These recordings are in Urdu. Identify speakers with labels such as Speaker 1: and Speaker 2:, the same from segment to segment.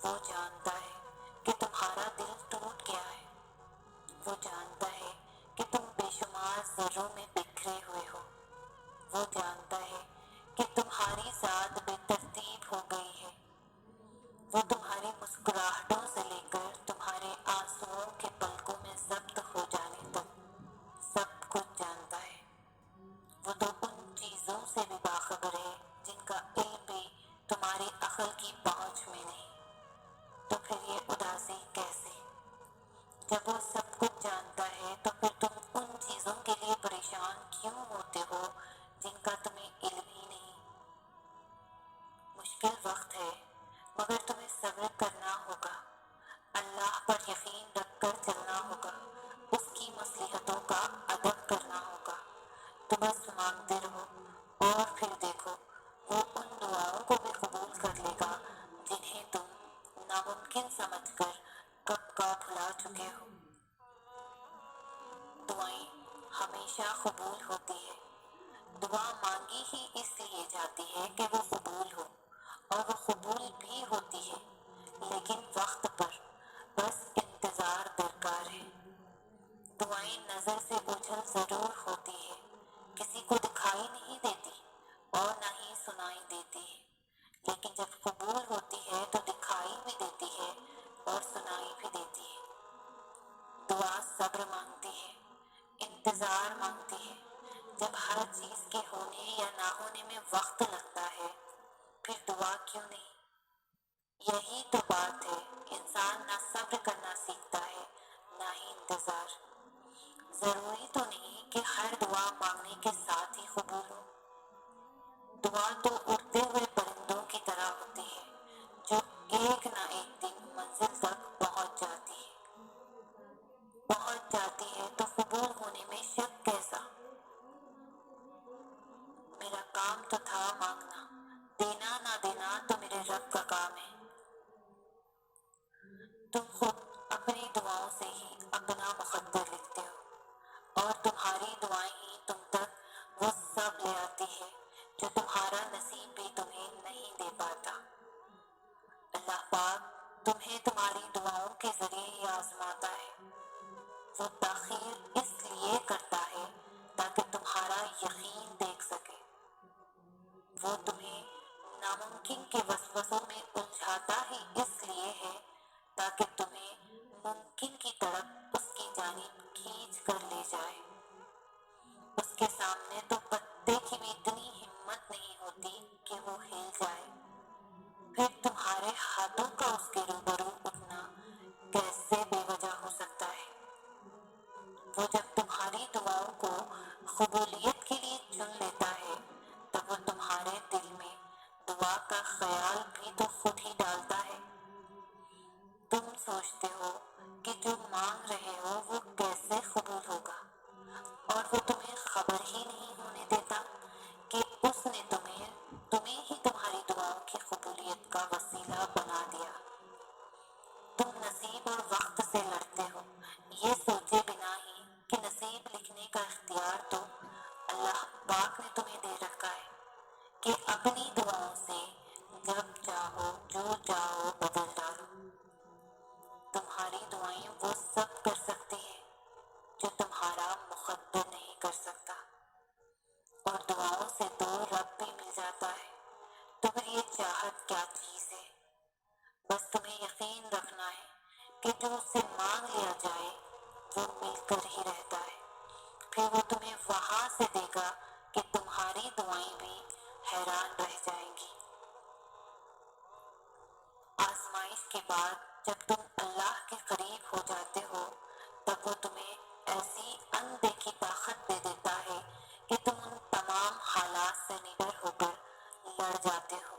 Speaker 1: وہ جانتا ہے کہ تمہارا دل ٹوٹ گیا ہے، وہ جانتا ہے کہ تم بے شمار ذروں میں بکھرے ہوئے ہو، وہ جانتا ہے کہ تمہاری ذات بے ترتیب ہو گئی ہے، وہ تمہاری مسکراہٹوں سے لے کر تمہارے آنسوؤں کے پلکوں میں ضبط ہو جانے تک سب کچھ جانتا ہے۔ وہ تو ان چیزوں سے بھی باخبر ہے جن کا علم بھی تمہاری عقل کی پہنچ میں نہیں، تو پھر یہ اداسی کیسے؟ جب وہ سب کچھ جانتا ہے تو پھر تم ان چیزوں کے لیے پریشان کیوں ہوتے ہو جن کا تمہیں علم ہی نہیں؟ مشکل وقت ہے مگر تمہیں صبر کرنا ہوگا، اللہ پر یقین رکھ کر چلنا ہوگا، اس کی مصلحتوں کا ادب کرنا ہوگا۔ تو بس مانگتے رہو اور پھر دیکھو وہ ان دعاؤں کو بھی قبول کر لے گا جنہیں تم ناممکن سمجھ کر کب کا بھلا چکے ہو۔ دعائیں ہمیشہ قبول ہوتی ہے، دعا مانگی ہی اس لیے جاتی ہے کہ وہ قبول ہو، اور وہ قبول بھی ہوتی ہے لیکن وقت پر، بس انتظار درکار ہے۔ دعائیں نظر سے اوجھل ضرور ہوتی ہے، کسی کو دکھائی نہیں دیتی اور نہ ہی سنائی دیتی ہے، لیکن جب قبول ہوتی ہے تو دکھائی بھی دیتی ہے اور سنائی بھی دیتی ہے۔ دعا صبر مانگتی ہے، انتظار مانگتی ہے۔ جب ہر چیز کے ہونے یا نہ ہونے میں وقت لگتا ہے پھر دعا کیوں نہیں؟ یہی تو بات ہے، انسان نہ صبر کرنا سیکھتا ہے نہ ہی انتظار۔ ضروری تو نہیں کہ ہر دعا مانگنے کے ساتھ ہی قبول ہو، دعا تو اڑتے ہوئے پرندوں کی طرح ہوتی ہے جو ایک نہ ایک دن منزل تک پہنچ جاتی ہے تو قبول ہونے میں شک کیسا؟ میرا کام تو تھا مانگنا، دینا نہ دینا تو میرے رب کا کام ہے۔ تم خود اپنی دعاؤں سے ہی اپنا مقدر لکھتے ہو، اور تمہاری دعائیں ہی تم تک وہ سب لے آتی ہے جو تمہارا نصیب بھی تمہیں نہیں دے پاتا۔ اللہ پاک تمہیں تمہاری دعاؤں کے ذریعے ہی آزماتا ہے، وہ تاخیر اس لیے کرتا ہے تاکہ تمہارا یقین دیکھ سکے، وہ تمہیں ناممکن کے وسوسوں میں الجھاتا ہی اس لیے ہے تاکہ تمہیں ممکن کی طرف اس کی جانب کھینچ کر لے جائے۔ اس کے سامنے تو پتے کی بھی اتنی ہمت نہیں ہوتی کہ وہ ہل جائے، پھر تمہارے ہاتھوں کا اس کے روبرو اٹھنا کیسے بے وجہ ہو سکتا ہے؟ وہ جب تمہاری دعاؤں کو قبولیت کے لیے چن لیتا ہے تب وہ تمہارے دل میں دعا کا خیال بھی تو خود ہی ڈالتا ہے۔ تم سوچتے ہو کہ جو مانگ رہے ہو وہ کیسے قبول ہوگا، اور وہ تمہیں خبر ہی نہیں ہونے دیتا کہ اس نے تمہیں ہی تمہاری دعاؤں کی قبولیت کا وسیلہ بنا دیا۔ تم نصیب اور وقت سے لڑتے ہو یہ سوچے بنا ہی کہ نصیب لکھنے کا اختیار تو اللہ پاک نے تمہیں دے رکھا ہے کہ اپنی دعاؤں سے جب چاہو جو چاہو بدل ڈالو۔ تمہاری دعائیں وہ سب کر سکتی ہے جو تمہارا مقدر نہیں کر سکتا، اور دعاؤں سے تو رب بھی مل جاتا ہے، تو پھر یہ چاہت کیا چیز ہے؟ بس تمہیں یقین رکھنا ہے کہ جو اس سے مانگ لیا جائے وہ مل کر ہی رہتا ہے، پھر وہ تمہیں وہاں سے دے گا کہ تمہاری دعائیں بھی حیران رہ جائیں گی۔ آزمائش کے بعد جب تم اللہ کے قریب ہو جاتے ہو تب وہ تمہیں ایسی اندیکھی طاقت دے دیتا ہے کہ تم ان تمام حالات سے نڈر ہو کر لڑ جاتے ہو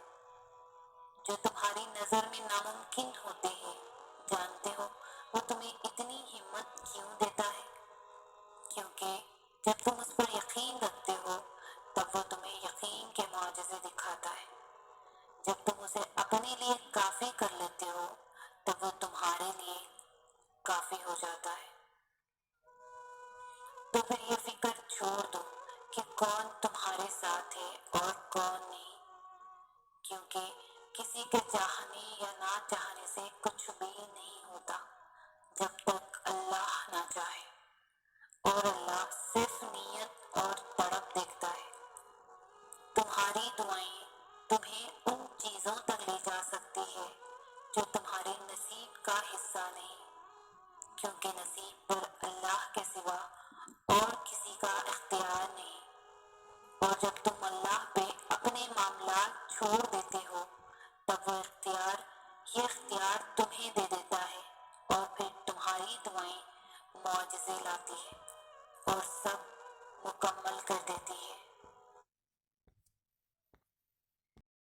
Speaker 1: جو تمہاری نظر میں ناممکن ہوتے ہیں۔ جانتے ہو وہ تمہیں اتنی ہمت کیوں دیتا ہے؟ کیونکہ جب تم اس پر یقین رکھتے ہو تب وہ تمہیں یقین کے معجزے دکھاتا ہے، جب تم اسے اپنے لیے کافی کر لیتے ہو تب وہ تمہارے لیے کافی ہو جاتا ہے۔ تو پھر یہ فکر چھوڑ دو کہ کون تمہارے ساتھ ہے اور کون نہیں، کیونکہ کسی کے چاہنے یا نہ چاہنے سے کچھ بھی نہیں ہوتا جب تک اللہ نہ چاہے، اور اللہ صرف نیت اور تڑپ دیکھتا ہے۔ تمہاری دعائیں تمہیں ان چیزوں تک لے جا سکتی ہے جو تمہارے نصیب کا حصہ نہیں، کیونکہ نصیب پر اللہ کے سوا اور کسی کا اختیار نہیں۔ اور جب تم اللہ پہ اپنے معاملات چھوڑ دیتے ہو تب وہ یہ اختیار تمہیں دے دیتا ہے، اور پھر تمہاری دعائیں معجزے لاتی ہے اور سب مکمل کر دیتی ہے۔